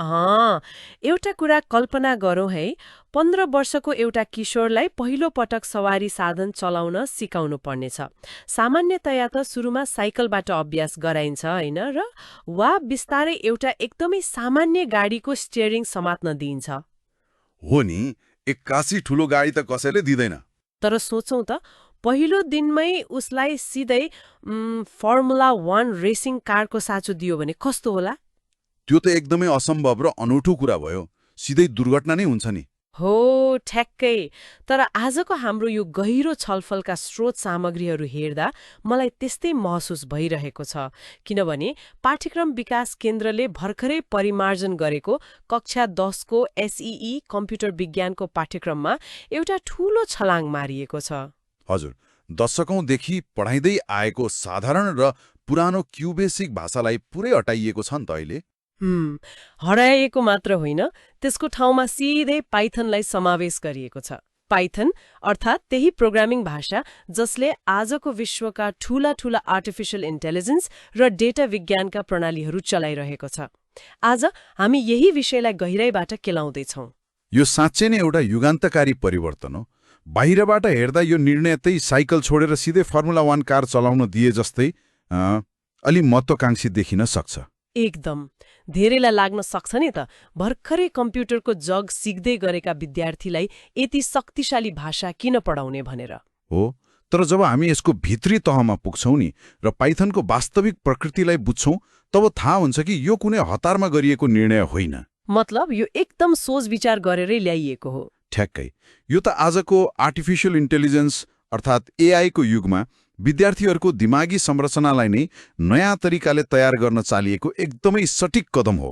एउटा कुरा कल्पना गरौँ है, 15 वर्षको एउटा किशोरलाई पहिलो पटक सवारी साधन चलाउन सिकाउनु पर्नेछ। सामान्यतया त सुरुमा साइकलबाट अभ्यास गराइन्छ होइन र वा बिस्तारै एउटा एकदमै सामान्य गाडीको स्टियरिङ समात्न दिइन्छ। हो नि, एक्कासी ठुलो गाडी त कसैले दिँदैन। तर सोचौँ त, पहिलो दिनमै उसलाई सिधै फर्मुला 1 रेसिङ कारको साँचो दियो भने कस्तो होला? त्यो त एकदमै असम्भव र अनौठो कुरा भयो। सिधै दुर्घटना नै हुन्छ नि। हो, ठ्याक्कै। तर आजको हाम्रो यो गहिरो छलफलका स्रोत सामग्रीहरू हेर्दा मलाई त्यस्तै महसुस भइरहेको छ। किनभने पाठ्यक्रम विकास केन्द्रले भर्खरै परिमार्जन गरेको कक्षा 10 को एसईई कम्प्युटर विज्ञानको पाठ्यक्रममा एउटा ठूलो छलाङ मारिएको छ। हजुर, दशकौंदेखि पढाइँदै आएको साधारण र पुरानो क्युबेसिक भाषालाई पुरै हटाइएको छ नि त अहिले। हराएको मात्र होइन, त्यसको ठाउँमा सिधै पाइथनलाई समावेश गरिएको छ। पाइथन अर्थात् त्यही प्रोग्रामिङ भाषा जसले आजको विश्वका ठूला आर्टिफिशियल इन्टेलिजेन्स र डेटा विज्ञानका प्रणालीहरू चलाइरहेको छ। आज हामी यही विषयलाई गहिराईबाट केलाउँदैछौँ। यो साँच्चै नै एउटा युगान्तकारी परिवर्तन हो। बाहिरबाट हेर्दा यो निर्णय त्यही साइकल छोडेर सिधै फर्मुला 1 कार चलाउन दिए जस्तै अलि महत्वाकांक्षी देखिन सक्छ। एकदम। धेरैलाई लाग्न सक्छ नि त, भर्खरै कम्प्युटरको जग सिक्दै गरेका विद्यार्थीलाई यति शक्तिशाली भाषा किन पढाउने भनेर। हो, तर जब हामी यसको भित्री तहमा पुग्छौं नि र पाइथनको वास्तविक प्रकृतिलाई बुझ्छौं, तब थाहा हुन्छ कि यो कुनै हतारमा गरिएको निर्णय होइन। मतलब यो एकदम सोच विचार गरेरै ल्याइएको हो। ठ्याक्कै। यो त आजको आर्टिफिशियल इन्टेलिजेन्स अर्थात् एआईको युगमा विद्यार्थीहरूको दिमागी संरचनालाई नै नयाँ तरिकाले तयार गर्न चालिएको एकदमै सटिक कदम हो।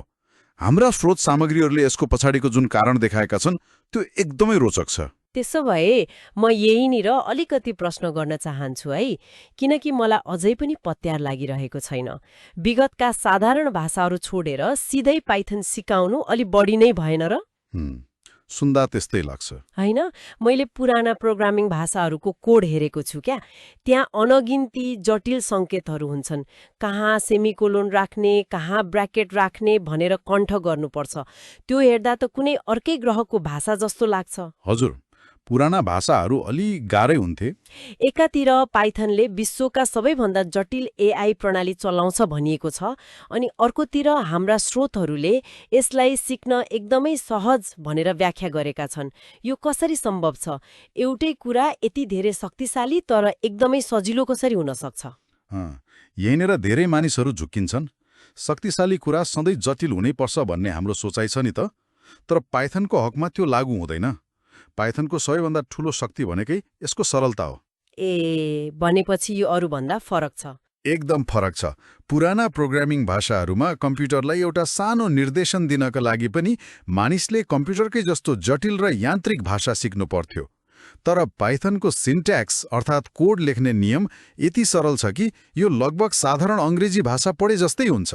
हाम्रा स्रोत सामग्रीहरूले यसको पछाडिको जुन कारण देखाएका छन् त्यो एकदमै रोचक छ। त्यसो भए म यहीँनिर अलिकति प्रश्न गर्न चाहन्छु है, किनकि मलाई अझै पनि पत्यार लागिरहेको छैन। विगतका साधारण भाषाहरू छोडेर सिधै पाइथन सिकाउनु अलि बढी नै भएन र? सुन्दा त्यस्तै लाग्छ होइन। मैले पुराना प्रोग्रामिङ भाषाहरूको कोड हेरेको छु क्या। त्यहाँ अनगिन्ती जटिल सङ्केतहरू हुन्छन्। कहाँ सेमिकोलोन राख्ने, कहाँ ब्र्याकेट राख्ने भनेर कण्ठ गर्नुपर्छ। त्यो हेर्दा त कुनै अर्कै ग्रहको भाषा जस्तो लाग्छ। हजुर, पुराना भाषाहरू अलि गाह्रै हुन्थे। एकातिर पाइथनले विश्वका सबैभन्दा जटिल एआई प्रणाली चलाउँछ भनिएको छ, अनि अर्कोतिर हाम्रा स्रोतहरूले यसलाई सिक्न एकदमै सहज भनेर व्याख्या गरेका छन्। यो कसरी सम्भव छ? एउटै कुरा यति धेरै शक्तिशाली तर एकदमै सजिलो कसरी हुन सक्छ? यहीँनिर धेरै मानिसहरू झुक्किन्छन्। शक्तिशाली कुरा सधैँ जटिल हुनैपर्छ भन्ने हाम्रो सोचाइ छ नि त। तर पाइथनको हकमा त्यो लागू हुँदैन। पाइथनको सबैभन्दा ठूलो शक्ति भनेकै यसको सरलता हो। भनेपछि यो अरूभन्दा फरक छ। एकदम फरक छ। पुराना प्रोग्रामिङ भाषाहरूमा कम्प्युटरलाई एउटा सानो निर्देशन दिनका लागि पनि मानिसले कम्प्युटरकै जस्तो जटिल र यान्त्रिक भाषा सिक्नु पर्थ्यो। तर पाइथनको सिन्ट्याक्स अर्थात् कोड लेख्ने नियम यति सरल छ कि यो लगभग साधारण अङ्ग्रेजी भाषा पढे जस्तै हुन्छ।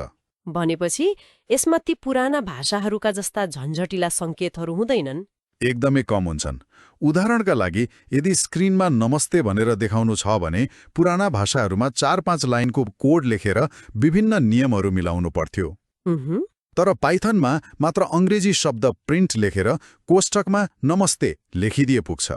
भनेपछि यसमा ती पुराना भाषाहरूका जस्ता झन्झटिला सङ्केतहरू हुँदैनन्? एकदमै कम हुन्छन्। उदाहरणका लागि यदि स्क्रिनमा नमस्ते भनेर देखाउनु छ भने पुराना भाषाहरूमा 4-5 लाइनको कोड लेखेर विभिन्न नियमहरू मिलाउनु पर्थ्यो। तर पाइथनमा मात्र अङ्ग्रेजी शब्द प्रिन्ट लेखेर कोष्ठकमा नमस्ते लेखिदिए पुग्छ।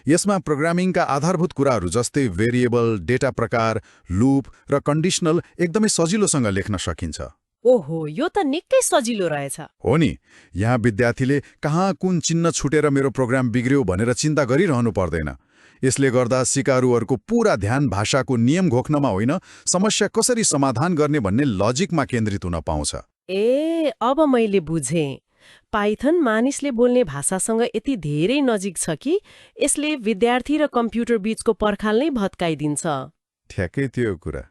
यसमा प्रोग्रामिङका आधारभूत कुराहरू जस्तै भेरिएबल, डेटा प्रकार, लूप र कन्डिसनल एकदमै सजिलोसँग लेख्न सकिन्छ। ओहो, यो त निकै सजिलो रहेछ। हो नि, यहाँ विद्यार्थीले कहाँ कुन चिन्ह छुटेर मेरो प्रोग्राम बिग्रियो भनेर चिन्ता गरिरहनु पर्दैन। यसले गर्दा सिकारुहरूको पूरा ध्यान भाषाको नियम घोक्नमा होइन, समस्या कसरी समाधान गर्ने भन्ने लजिकमा केन्द्रित हुन पाउँछ। अब मैले बुझेँ। पाइथन मानिसले बोल्ने भाषासँग यति धेरै नजिक छ कि यसले विद्यार्थी र कम्प्युटर बीचको पर्खाल नै भत्काइदिन्छ। ठ्याक्कै त्यो कुरा।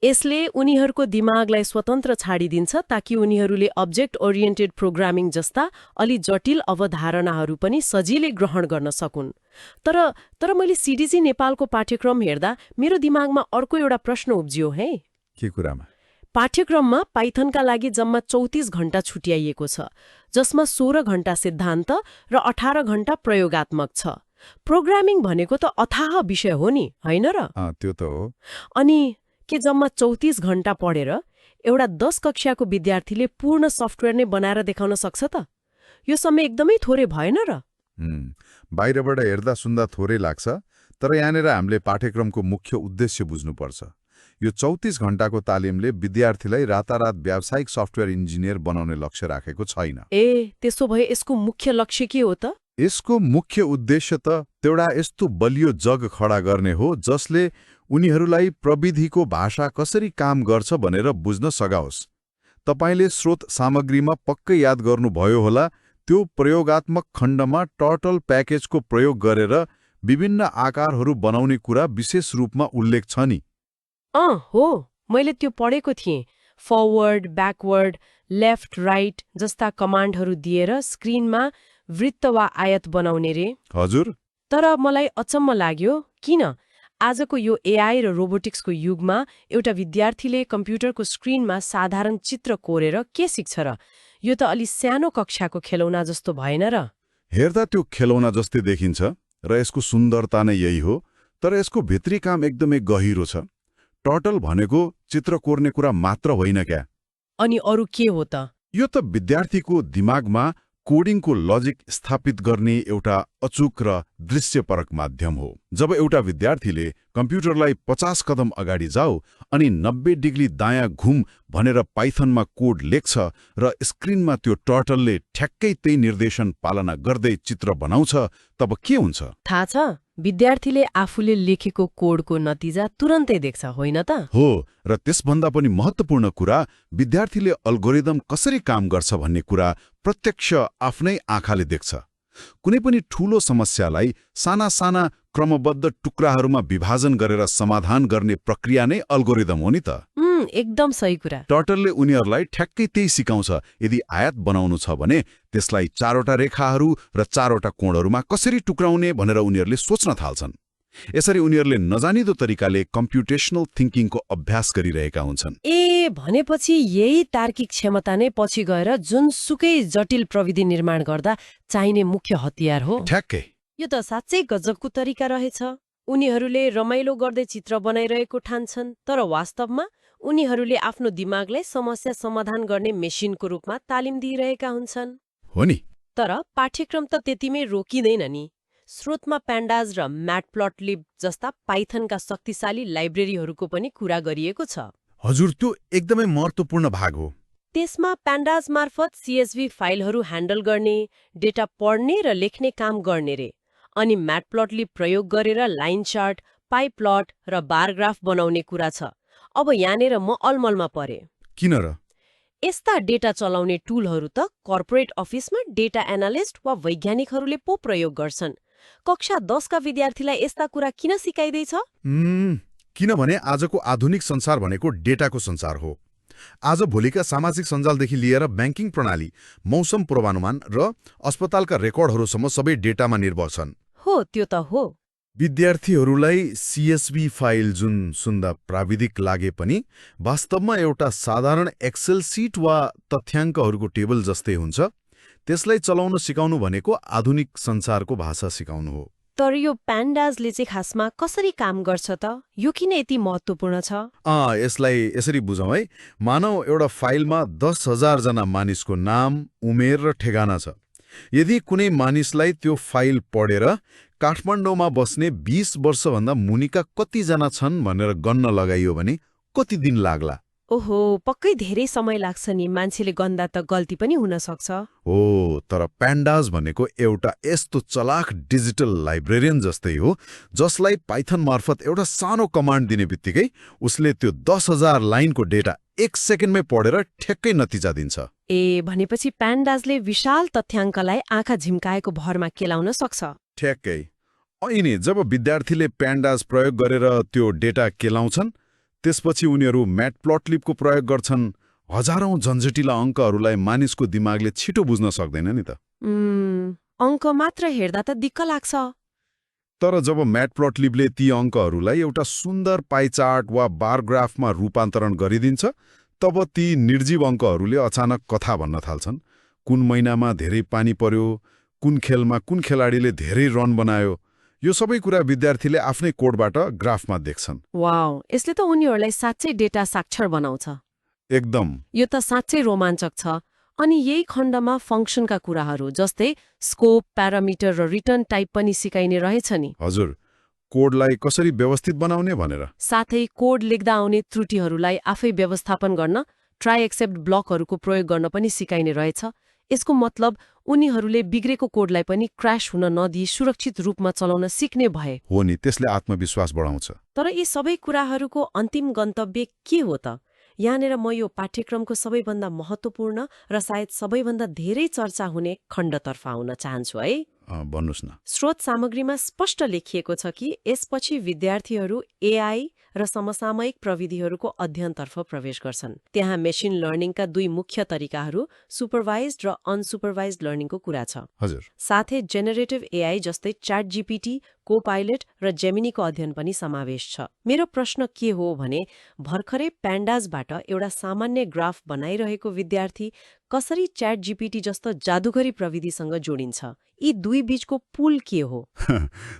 यसले उनीहरूको दिमागलाई स्वतन्त्र छाडिदिन्छ ताकि उनीहरूले अब्जेक्ट ओरिएन्टेड प्रोग्रामिङ जस्ता अलि जटिल अवधारणाहरू पनि सजिलै ग्रहण गर्न सकुन्। तर मैले सिडिजी नेपालको पाठ्यक्रम हेर्दा मेरो दिमागमा अर्को एउटा प्रश्न उब्जियो है। के कुरामा? पाठ्यक्रममा पाइथनका लागि जम्मा 34 घण्टा छुट्याइएको छ, जसमा 16 घण्टा सिद्धान्त र 18 घण्टा प्रयोगात्मक छ। प्रोग्रामिङ भनेको त अथाह विषय हो नि, होइन र? त्यो त हो। अनि के जम्मा 34 घण्टा पढेर एउटा 10 कक्षाको विद्यार्थीले पूर्ण सफ्टवेयर नै बनाएर देखाउन सक्छ त? यो समय एकदमै थोरै भएन र? बाहिरबाट हेर्दा सुन्दा थोरै लाग्छ, तर यहाँनिर हामीले पाठ्यक्रमको मुख्य उद्देश्य बुझ्नुपर्छ। यो 34 घण्टाको तालिमले विद्यार्थीलाई रातारात व्यावसायिक सफ्टवेयर इन्जिनियर बनाउने लक्ष्य राखेको छैन। त्यसो भए यसको मुख्य लक्ष्य के हो त? यसको मुख्य उद्देश्य त एउटा यस्तो बलियो जग खडा गर्ने हो जसले उनीहरूलाई प्रविधिको भाषा कसरी काम गर्छ भनेर बुझ्न सघाओस्। तपाईले स्रोत सामग्रीमा पक्कै याद गर्नुभयो होला, त्यो प्रयोगात्मक खण्डमा टर्टल प्याकेजको प्रयोग गरेर विभिन्न आकारहरू बनाउने कुरा विशेष रूपमा उल्लेख छ नि। हो, मैले त्यो पढेको थिएँ। फरवर्ड, ब्याकवर्ड, लेफ्ट, राइट जस्ता कमान्डहरू दिएर स्क्रिनमा वृत्त वा आयत बनाउने रे। हजुर। तर मलाई अचम्म लाग्यो, किन आजको यो एआई र रोबोटिक्सको युगमा एउटा विद्यार्थीले कम्प्युटरको स्क्रिनमा साधारण चित्र कोरेर के सिक्छ र? यो त अलि सानो कक्षाको खेलौना जस्तो भएन र? हेर्दा त्यो खेलौना जस्तै देखिन्छ र यसको सुन्दरता नै यही हो, तर यसको भित्री काम एकदमै गहिरो छ। टर्टल भनेको चित्र कोर्ने कुरा मात्र होइन क्या। अनि अरू के हो त? यो त विद्यार्थीको दिमागमा कोडिङको लजिक स्थापित गर्ने एउटा अचूक र दृश्यपरक माध्यम हो। जब एउटा विद्यार्थीले कम्प्युटरलाई 50 कदम अगाडि जाऊ अनि 90 डिग्री दायाँ घुम भनेर पाइथनमा कोड लेख्छ र स्क्रिनमा त्यो टर्टलले ठ्याक्कै त्यही निर्देशन पालना गर्दै चित्र बनाउँछ, तब के हुन्छ थाहा छ? विद्यार्थीले आफूले लेखेको कोडको नतिजा तुरन्तै देख्छ, होइन त? हो, र त्यसभन्दा पनि महत्त्वपूर्ण कुरा, विद्यार्थीले अल्गोरिदम कसरी काम गर्छ भन्ने कुरा प्रत्यक्ष आफ्नै आँखाले देख्छ। कुनै पनि ठूलो समस्यालाई साना साना क्रमबद्ध टुक्राहरूमा विभाजन गरेर समाधान गर्ने प्रक्रिया नै अल्गोरिदम हो नि त। एकदम सही कुरा। टर्टलले उनीहरूलाई ठ्याक्कै त्यही सिकाउँछ। यदि आयत बनाउनु छ भने त्यसलाई 4वटा रेखाहरू र 4वटा कोणहरूमा कसरी टुक्राउने भनेर उनीहरूले सोच्न थाल्छन्। यसरी उनीहरूले नजानिदो तरिकाले कम्प्युटेशनल थिङ्किङको अभ्यास गरिरहेका हुन्छन्। भनेपछि यही तार्किक क्षमता नै पछि गएर जुनसुकै जटिल प्रविधि निर्माण गर्दा चाहिने मुख्य हतियार हो। ठ्याक्कै। यो त साँच्चै गजबको तरिका रहेछ। उनीहरूले रमाइलो गर्दै चित्र बनाइरहेको ठान्छन्, तर वास्तवमा उनीहरूले आफ्नो दिमागलाई समस्या समाधान गर्ने मेसिनको रूपमा तालिम दिइरहेका हुन्छन्। हो नि। तर पाठ्यक्रम त त्यतिमै रोकिँदैन नि। स्रोतमा प्यान्डाज र म्याटप्लटलिब जस्ता पाइथनका शक्तिशाली लाइब्रेरीहरूको पनि कुरा गरिएको छ। हजुर, त्यो एकदमै महत्त्वपूर्ण भाग हो। त्यसमा प्यान्डाज मार्फत CSV फाइलहरू ह्यान्डल गर्ने, डेटा पढ्ने र लेख्ने काम गर्ने रे। अनि म्याटप्लटलिब प्रयोग गरेर लाइन चार्ट, पाई प्लट र बार ग्राफ बनाउने कुरा छ। अब यहाँनिर म अलमलमा परे। किन र? यस्ता डेटा चलाउने टुलहरू त कर्पोरेट अफिसमा डेटा एनालिस्ट वा वैज्ञानिकहरूले पो प्रयोग गर्छन्। कक्षा 10 का विद्यार्थीलाई यस्ता कुरा किन सिकाइदैछ? किनभने आजको आधुनिक संसार भनेको डेटाको संसार हो। आज भोलिका सामाजिक सञ्जालदेखि लिएर ब्याङ्किङ प्रणाली, मौसम पूर्वानुमान र अस्पतालका रेकर्डहरूसम्म सबै डेटामा निर्भर छन्। हो, त्यो त हो। विद्यार्थीहरूलाई CSV फाइल जुन सुन्दा प्राविधिक लागे पनि वास्तवमा एउटा साधारण एक्सेल सिट वा तथ्याङ्कहरूको टेबल जस्तै हुन्छ, त्यसलाई चलाउन सिकाउनु भनेको आधुनिक संसारको भाषा सिकाउनु हो। तर यो प्यान्डाजले चाहिँ खासमा कसरी काम गर्छ त? यो किन यति महत्त्वपूर्ण छ? यसलाई यसरी बुझौँ है। मानौ एउटा फाइलमा 10,000 जना मानिसको नाम, उमेर र ठेगाना छ। यदि कुनै मानिसलाई त्यो फाइल पढेर काठमाडौँमा बस्ने 20 वर्षभन्दा मुनिका कतिजना छन् भनेर गन्न लगाइयो भने कति दिन लाग्ला? ओहो, पक्कै धेरै समय लाग्छ नि। मान्छेले गन्दा त गल्ती पनि हुन सक्छ। हो, तर प्यान्डाज भनेको एउटा यस्तो चलाक डिजिटल लाइब्रेरियन जस्तै हो जसलाई पाइथन मार्फत एउटा सानो कमान्ड दिने बित्तिकै उसले त्यो 10,000 लाइनको डेटा 1 सेकेन्डमै पढेर ठ्याक्कै नतिजा दिन्छ। भनेपछि प्यान्डाजले विशाल तथ्याङ्कलाई आँखा झिम्काएको भरमा केलाउन सक्छ। ठ्याक्कै। अनि जब विद्यार्थीले प्यान्डाज प्रयोग गरेर त्यो डेटा केलाउँछन्, त्यसपछि उनीहरू म्याटप्लटलिबको प्रयोग गर्छन्। हजारौं झन्झटिला अङ्कहरूलाई मानिसको दिमागले छिटो बुझ्न सक्दैन नि त। अङ्क मात्र हेर्दा त दिक्क लाग्छ। तर जब म्याटप्लटलिबले ती अङ्कहरूलाई एउटा सुन्दर पाई चार्ट वा बार ग्राफमा रूपान्तरण गरिदिन्छ, तब ती निर्जीव अङ्कहरूले अचानक कथा भन्न थाल्छन्। कुन महिनामा धेरै पानी पर्यो, कुन खेलमा कुन खेलाडीले धेरै रन बनायो, यो सबै कुरा विद्यार्थीले आफ्नै कोडबाट ग्राफमा देख्छन्। वाउ, यसले त उनीहरूलाई साँच्चै डेटा साक्षर बनाउँछ। एकदम। यो त साँच्चै रोमाञ्चक छ। अनि यही खण्डमा फङ्क्सनका कुराहरू जस्तै स्कोप, प्यारामिटर र रिटर्न टाइप पनि सिकाइने रहेछ नि। हजुर, कोडलाई कसरी व्यवस्थित बनाउने भनेर। साथै कोड लेख्दा आउने त्रुटिहरूलाई आफै व्यवस्थापन गर्न ट्राई एक्सेप्ट ब्लकहरूको प्रयोग गर्न पनि सिकाइने रहेछ। यसको मतलब उनीहरूले बिग्रेको कोडलाई पनि क्र्याश हुन नदिई सुरक्षित रूपमा चलाउन सिक्ने भए। हो नि, त्यसले आत्मविश्वास बढाउँछ। तर यी सबै कुराहरूको अन्तिम गन्तव्य के हो त? यहाँनिर म यो पाठ्यक्रमको सबैभन्दा महत्त्वपूर्ण र सायद सबैभन्दा धेरै चर्चा हुने खण्डतर्फ आउन चाहन्छु है। भन्नुहोस् न। स्रोत सामग्रीमा स्पष्ट लेखिएको छ कि यसपछि विद्यार्थीहरू एआई र समसामयिक प्रविधिहरूको अध्ययनतर्फ प्रवेश गर्छन्। त्यहाँ मेसिन लर्निङका दुई मुख्य तरिकाहरू सुपरभाइज्ड र अनसुपरभाइज्ड लर्निङको कुरा छ। हजुर। साथै जेनेरेटिभ एआई जस्तै च्याट जीपीटी, कोपाइलट र जेमिनीको अध्ययन पनि समावेश छ। मेरो प्रश्न के हो भने भर्खरै प्यान्डाजबाट एउटा सामान्य ग्राफ बनाइरहेको विद्यार्थी कसरी च्याट जीपीटी जस्तो जादुगरी प्रविधिसँग जोडिन्छ? यी दुई बीचको पुल के हो?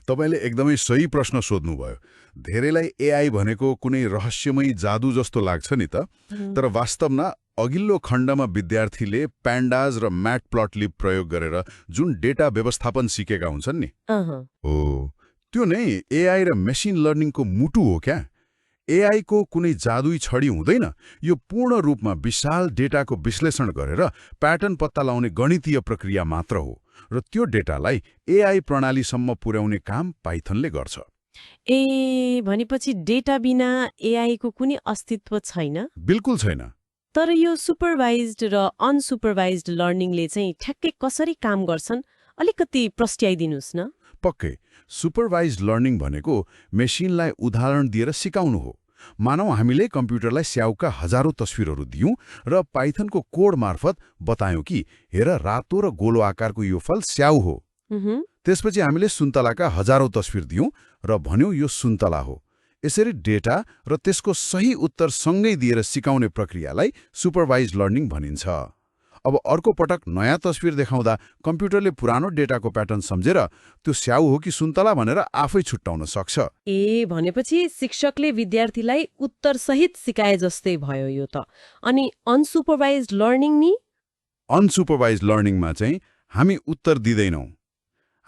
तपाईँले एकदमै सही प्रश्न सोध्नुभयो। धेरैलाई एआई भनेको कुनै रहस्यमयी जादु जस्तो लाग्छ नि त। तर वास्तवमा अघिल्लो खण्डमा विद्यार्थीले प्यान्डाज र म्याटप्लटलिब प्रयोग गरेर जुन डेटा व्यवस्थापन सिकेका हुन्छन् नि, हो त्यो नै एआई र मेसिन लर्निङको मुटु हो क्या। एआईको कुनै जादुई छडी हुँदैन। यो पूर्ण रूपमा विशाल डेटाको विश्लेषण गरेर प्याटर्न पत्ता लगाउने गणितीय प्रक्रिया मात्र हो र त्यो डेटालाई एआई प्रणालीसम्म पुर्याउने काम पाइथनले गर्छ। भनेपछि डेटा बिना एआईको कुनै अस्तित्व छैन? बिल्कुल छैन। तर यो सुपरभाइज्ड र अनसुपरभाइज्ड लर्निङले चाहिँ ठ्याक्कै कसरी काम गर्छन्? अलिकति प्रस्ट्याइदिनुस् न। पक्कै। सुपरभाइज्ड लर्निङ भनेको मेसिनलाई उदाहरण दिएर सिकाउनु हो। मानौ हामीले कम्प्युटरलाई स्याउका हजारौं तस्विरहरू दियौं र पाइथनको कोड मार्फत बतायौं कि हेर रातो र गोलो आकारको यो फल स्याउ हो। त्यसपछि हामीले सुन्तलाका हजारौं तस्विर दियौं र भन्यौं यो सुन्तला हो। यसरी डेटा र त्यसको सही उत्तर सँगै दिएर सिकाउने प्रक्रियालाई सुपरभाइज्ड लर्निङ भनिन्छ। अब अर्को पटक नयाँ तस्विर देखाउँदा कम्प्युटरले पुरानो डेटाको प्याटर्न सम्झेर त्यो स्याउ हो कि सुन्तला भनेर आफै छुट्टाउन सक्छ। भनेपछि शिक्षकले विद्यार्थीलाई उत्तर सहित सिकाए जस्तै भयो यो त। अनि अनसुपरभाइज्ड लर्निङ नि? अनसुपरभाइज्ड लर्निङमा चाहिँ हामी उत्तर दिँदैनौँ।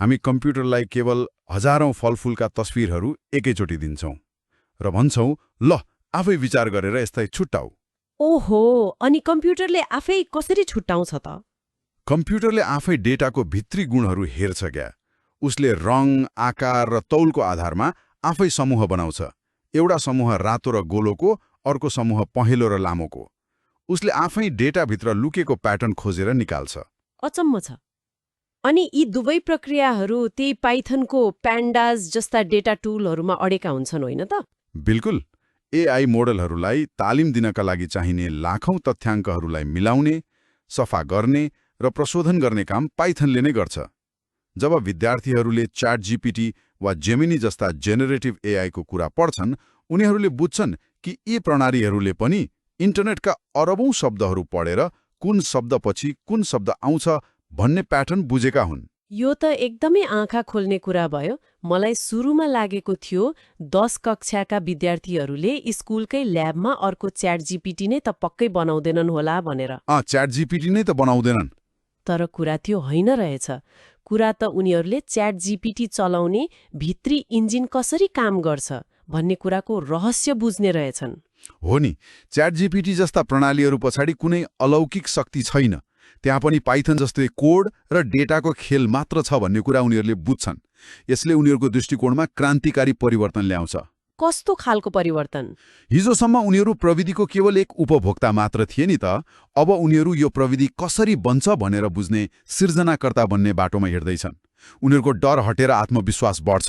हामी कम्प्युटरलाई केवल हजारौं फलफुलका तस्विरहरू एकैचोटि दिन्छौँ र भन्छौँ ल आफै विचार गरेर यसलाई छुट्टाऊ। ओहो, अनि कम्प्युटरले आफै कसरी छुट्टाउँछ त? कम्प्युटरले आफै डेटाको भित्री गुणहरू हेर्छ क्या। उसले रङ, आकार र तौलको आधारमा आफै समूह बनाउँछ। एउटा समूह रातो र गोलोको, अर्को समूह पहेँलो र लामोको। उसले आफै डेटाभित्र लुकेको प्याटर्न खोजेर निकाल्छ। अचम्म छ। अनि यी दुवै प्रक्रियाहरू त्यही पाइथनको प्यान्डाज जस्ता डेटा टुलहरूमा अडेका हुन्छन् होइन त? बिल्कुल। एआई मोडलहरूलाई तालिम दिनका लागि चाहिने लाखौं तथ्याङ्कहरूलाई मिलाउने, सफा गर्ने र प्रशोधन गर्ने काम पाइथनले नै गर्छ। जब विद्यार्थीहरूले च्याट जीपीटी वा जेमिनी जस्ता जेनेरेटिभ एआईको कुरा पढ्छन्, उनीहरूले बुझ्छन् कि यी प्रणालीहरूले पनि इन्टरनेटका अरबौं शब्दहरू पढेर कुन शब्दपछि कुन शब्द आउँछ भन्ने प्याटर्न बुझेका हुन्। यो त एकदमै आँखा खोल्ने कुरा भयो। मलाई सुरुमा लागेको थियो 10 कक्षाका विद्यार्थीहरूले स्कुलकै ल्याबमा अर्को च्याट जीपीटी नै त पक्कै बनाउँदैनन् होला भनेर। च्याट जीपीटी नै त बनाउँदैनन्। तर कुरा त्यो होइन रहेछ। कुरा त उनीहरूले च्याट जीपीटी चलाउने भित्री इन्जिन कसरी काम गर्छ भन्ने कुराको रहस्य बुझ्ने रहेछन्। हो नि, च्याट जीपीटी जस्ता प्रणालीहरू पछाडि कुनै अलौकिक शक्ति छैन। त्यहाँ पनि पाइथन जस्तै कोड र डेटाको खेल मात्र छ भन्ने कुरा उनीहरूले बुझ्छन्। यसले उनीहरूको दृष्टिकोणमा क्रान्तिकारी परिवर्तन ल्याउँछ। कस्तो खालको परिवर्तन? हिजोसम्म उनीहरू प्रविधिको केवल एक उपभोक्ता मात्र थिए नि त। अब उनीहरू यो प्रविधि कसरी बन्छ भनेर बुझ्ने सिर्जनाकर्ता बन्ने बाटोमा हिँड्दैछन्। उनीहरूको डर हटेर आत्मविश्वास बढ्छ।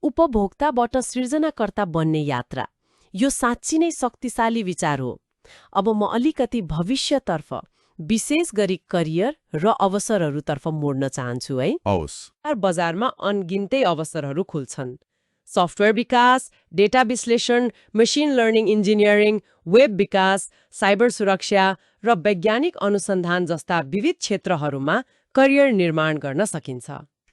उपभोक्ताबाट सृजनाकर्ता बन्ने यात्रा, यो साँच्ची नै शक्तिशाली विचार हो। अब म अलिकति भविष्यतर्फ, विशेष गरी करियर र अवसरहरूतर्फ मोड्न चाहन्छु है। बजारमा अनगिन्दै अवसरहरू खुल्छन्। सफ्टवेयर विकास, डेटा विश्लेषण, मेसिन लर्निङ इन्जिनियरिङ, वेब विकास, साइबर सुरक्षा र वैज्ञानिक अनुसन्धान जस्ता विविध क्षेत्रहरूमा करियर निर्माण गर्न सकिन्छ।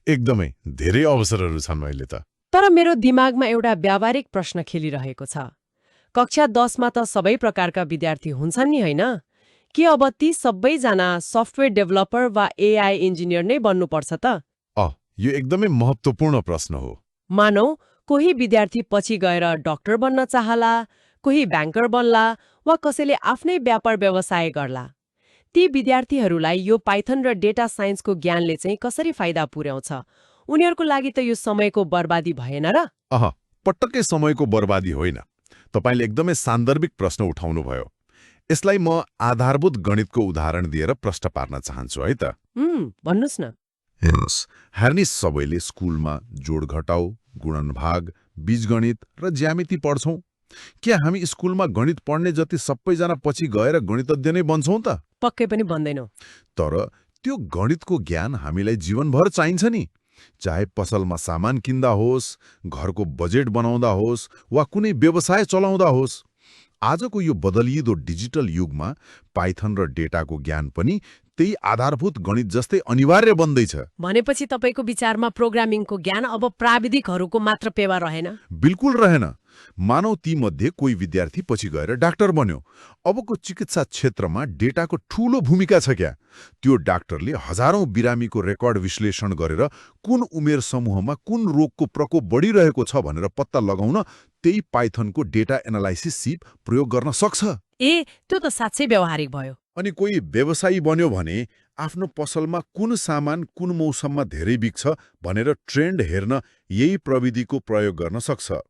एकदमै धेरै अवसरहरू छन् अहिले त। तर मेरो दिमागमा एउटा व्यावहारिक प्रश्न खेलिरहेको छ। कक्षा 10 मा त सबै प्रकारका विद्यार्थी हुन्छन् नि होइन? के अब ती सबैजना सफ्टवेयर डेभलपर वा एआई इन्जिनियर नै बन्नुपर्छ त? यो एकदमै महत्त्वपूर्ण प्रश्न हो। मानौ कोही विद्यार्थी पछि गएर डाक्टर बन्न चाहला, कोही ब्याङ्कर बन्ला वा कसैले आफ्नै व्यापार व्यवसाय गर्ला। ती विद्यार्थीहरूलाई यो पाइथन र डेटा साइन्सको ज्ञानले चाहिँ कसरी फाइदा पुर्याउँछ? उनीहरूको लागि त यो समयको बर्बादी भएन र? पटक्कै समयको बर्बादी होइन। तपाईले एकदमै सान्दर्भिक प्रश्न उठाउनुभयो। यसलाई म आधारभूत गणितको उदाहरण दिएर प्रश्न पार्न चाहन्छु है त। भन्नुस् न। हेर्नी, सबैले स्कुलमा जोड घटाउ, गुणनभाग, बीजगणित र ज्यामिति पढ्छौं। के हामी स्कुलमा गणित पढ्ने जति सबैजना पछि गएर गणितज्ञ नै बन्छौं त? पक्कै पनि बन्दैनौ। तर त्यो गणितको ज्ञान हामीलाई जीवनभर चाहिन्छ नि। चाहे पसलमा सामान किन्दा होस्, घरको बजेट बनाउँदा होस् वा कुनै व्यवसाय चलाउँदा होस्। आजको यो बदलिँदो डिजिटल युगमा पाइथन र डेटाको ज्ञान पनि त्यही आधारभूत गणित जस्तै अनिवार्य बन्दैछ। भनेपछि तपाईको विचारमा प्रोग्रामिङको ज्ञान अब प्राविधिकहरूको मात्र पेवा रहेन? बिल्कुल रहेन। मानौ ती मध्ये कोही विद्यार्थी पछि गएर डाक्टर बन्यो। अबको चिकित्सा क्षेत्रमा डेटाको ठूलो भूमिका छ क्या? त्यो डाक्टरले हजारौं बिरामीको रेकर्ड विश्लेषण गरेर कुन उमेर समूहमा कुन रोगको प्रकोप बढिरहेको छ भनेर पत्ता लगाउन त्यही पाइथनको डेटा एनालाइसिस सिप प्रयोग गर्न सक्छ। त्यो त साँच्चै व्यावहारिक भयो। अनि कोही व्यवसायी बन्यो भने आफ्नो पसलमा कुन सामान कुन मौसममा धेरै बिक्छ भनेर ट्रेन्ड हेर्न यही प्रविधिको प्रयोग गर्न सक्छ।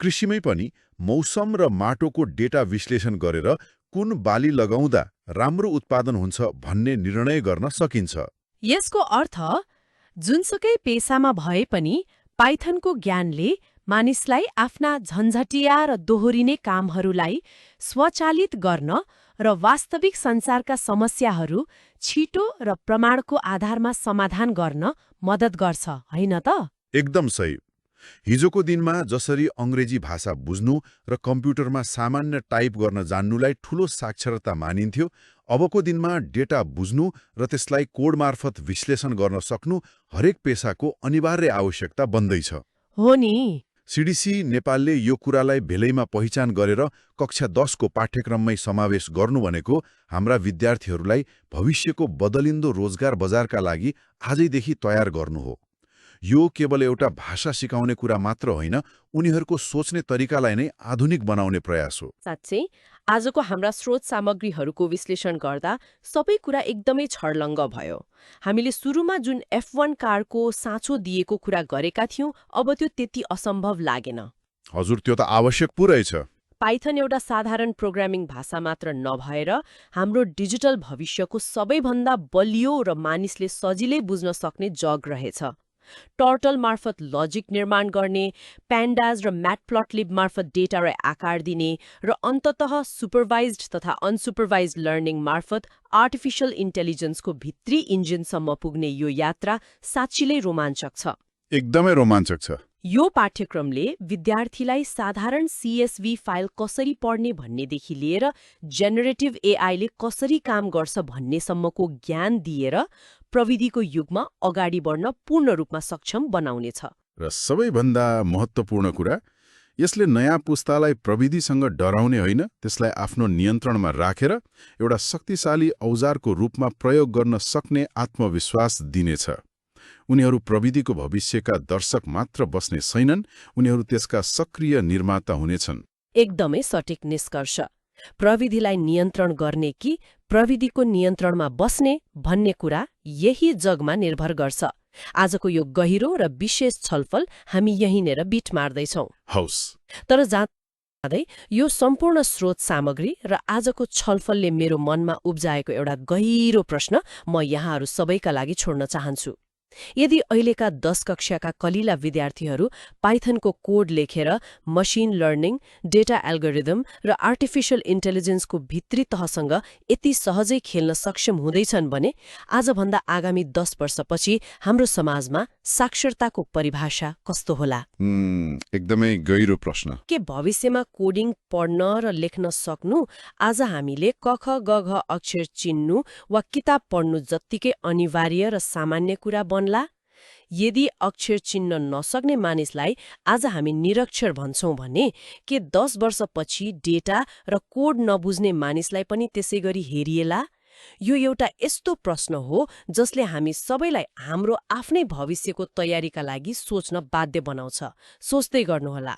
कृषिमै पनि मौसम र माटोको डेटा विश्लेषण गरेर कुन बाली लगाउँदा राम्रो उत्पादन हुन्छ भन्ने निर्णय गर्न सकिन्छ। यसको अर्थ जुनसुकै पेसामा भए पनि पाइथनको ज्ञानले मानिसलाई आफ्ना झन्झटिया र दोहोरिने कामहरूलाई स्वचालित गर्न र वास्तविक संसारका समस्याहरू छिटो र प्रमाणको आधारमा समाधान गर्न मद्दत गर्छ, होइन त? एकदम सही। हिजोको दिनमा जसरी अंग्रेजी भाषा बुझ्नु र कम्प्युटरमा सामान्य टाइप गर्न जान्नुलाई ठूलो साक्षरता मानिन्थ्यो, अबको दिनमा डेटा बुझ्नु र त्यसलाई कोड मार्फत विश्लेषण गर्न सक्नु हरेक पेसाको अनिवार्य आवश्यकता बन्दैछ। हो नि। सीडीसी नेपालले यो कुरालाई भेलैमा पहिचान गरेर कक्षा 10 को पाठ्यक्रममै समावेश गर्नु भनेको हाम्रा विद्यार्थीहरूलाई भविष्यको बदलिन्दो रोजगार बजारका लागि आजैदेखि तयार गर्नु हो। यो केवल एउटा भाषा सिकाउने कुरा मात्र होइन, उनीहरूको सोच्ने तरिकालाई नै आधुनिक बनाउने प्रयास हो। साँच्चै आजको हाम्रा स्रोत सामग्रीहरूको विश्लेषण गर्दा सबै कुरा एकदमै छर्लङ्ग भयो। हामीले सुरुमा जुन F1 कारको साँचो दिएको कुरा गरेका थियौं, अब त्यो त्यति असम्भव लागेन। हजुर, त्यो त आवश्यक पुरै छ। पाइथन एउटा साधारण प्रोग्रामिङ भाषा मात्र नभएर हाम्रो डिजिटल भविष्यको सबैभन्दा बलियो र मानिसले सजिलै बुझ्न सक्ने जग रहेछ। टर्टल मार्फत लजिक निर्माण गर्ने, प्यान्डाज र म्याटप्लटलिब मार्फत डेटालाई आकार दिने र अन्ततः सुपरभाइज्ड तथा अनसुपरभाइज्ड लर्निङ मार्फत आर्टिफिशियल इन्टेलिजेन्सको भित्री इन्जिनसम्म पुग्ने यो यात्रा साँच्चीलै रोमाञ्चक छ। एकदमै रोमाञ्चक छ। यो पाठ्यक्रमले विद्यार्थीलाई साधारण CSV फाइल कसरी पढ्ने भन्नेदेखि लिएर जेनेरेटिभ एआईले कसरी काम गर्छ भन्नेसम्मको ज्ञान दिएर प्रविधिको युगमा अगाडि बढ्न पूर्ण रूपमा सक्षम बनाउनेछ। र सबैभन्दा महत्त्वपूर्ण कुरा, यसले नयाँ पुस्तालाई प्रविधिसँग डराउने होइन, त्यसलाई आफ्नो नियन्त्रणमा राखेर एउटा शक्तिशाली औजारको रूपमा प्रयोग गर्न सक्ने आत्मविश्वास दिनेछ। उनीहरू प्रविधिको भविष्यका दर्शक मात्र बस्ने छैनन्, उनीहरू त्यसका सक्रिय निर्माता हुनेछन्। एकदमै सटिक निष्कर्ष। प्रविधिलाई नियन्त्रण गर्ने कि प्रविधिको नियन्त्रणमा बस्ने भन्ने कुरा यही जगमा निर्भर गर्छ। आजको यो गहिरो र विशेष छलफल हामी यहीँनेर बिट मार्दैछौँ। हौस्। तर जाँदै यो सम्पूर्ण स्रोत सामग्री र आजको छलफलले मेरो मनमा उब्जाएको एउटा गहिरो प्रश्न म यहाँहरू सबैका लागि छोड्न चाहन्छु। यदि अहिलेका 10 कक्षाका कलिला विद्यार्थीहरू पाइथनको कोड लेखेर मसिन लर्निङ, डेटा एल्गोरिदम र आर्टिफिशियल इन्टेलिजेन्सको भित्री तहसँग यति सहजै खेल्न सक्षम हुँदैछन् भने आजभन्दा आगामी 10 वर्षपछि हाम्रो समाजमा साक्षरताको परिभाषा कस्तो होला? एकदमै गहिरो प्रश्न। के भविष्यमा कोडिङ पढ्न र लेख्न सक्नु आज हामीले क ख ग घ अक्षर चिन्नु वा किताब पढ्नु जत्तिकै अनिवार्य र सामान्य कुरा बन्ला? यदि अक्षर चिन्न नसक्ने मानिसलाई आज हामी निरक्षर भन्छौं भने के 10 वर्षपछि डेटा र कोड नबुझ्ने मानिसलाई पनि त्यसै गरी हेरिएला? यो एउटा यस्तो प्रश्न हो जसले हामी सबैलाई हाम्रो आफ्नै भविष्यको तयारीका लागि सोच्न बाध्य बनाउँछ। सोच्दै गर्नुहोला।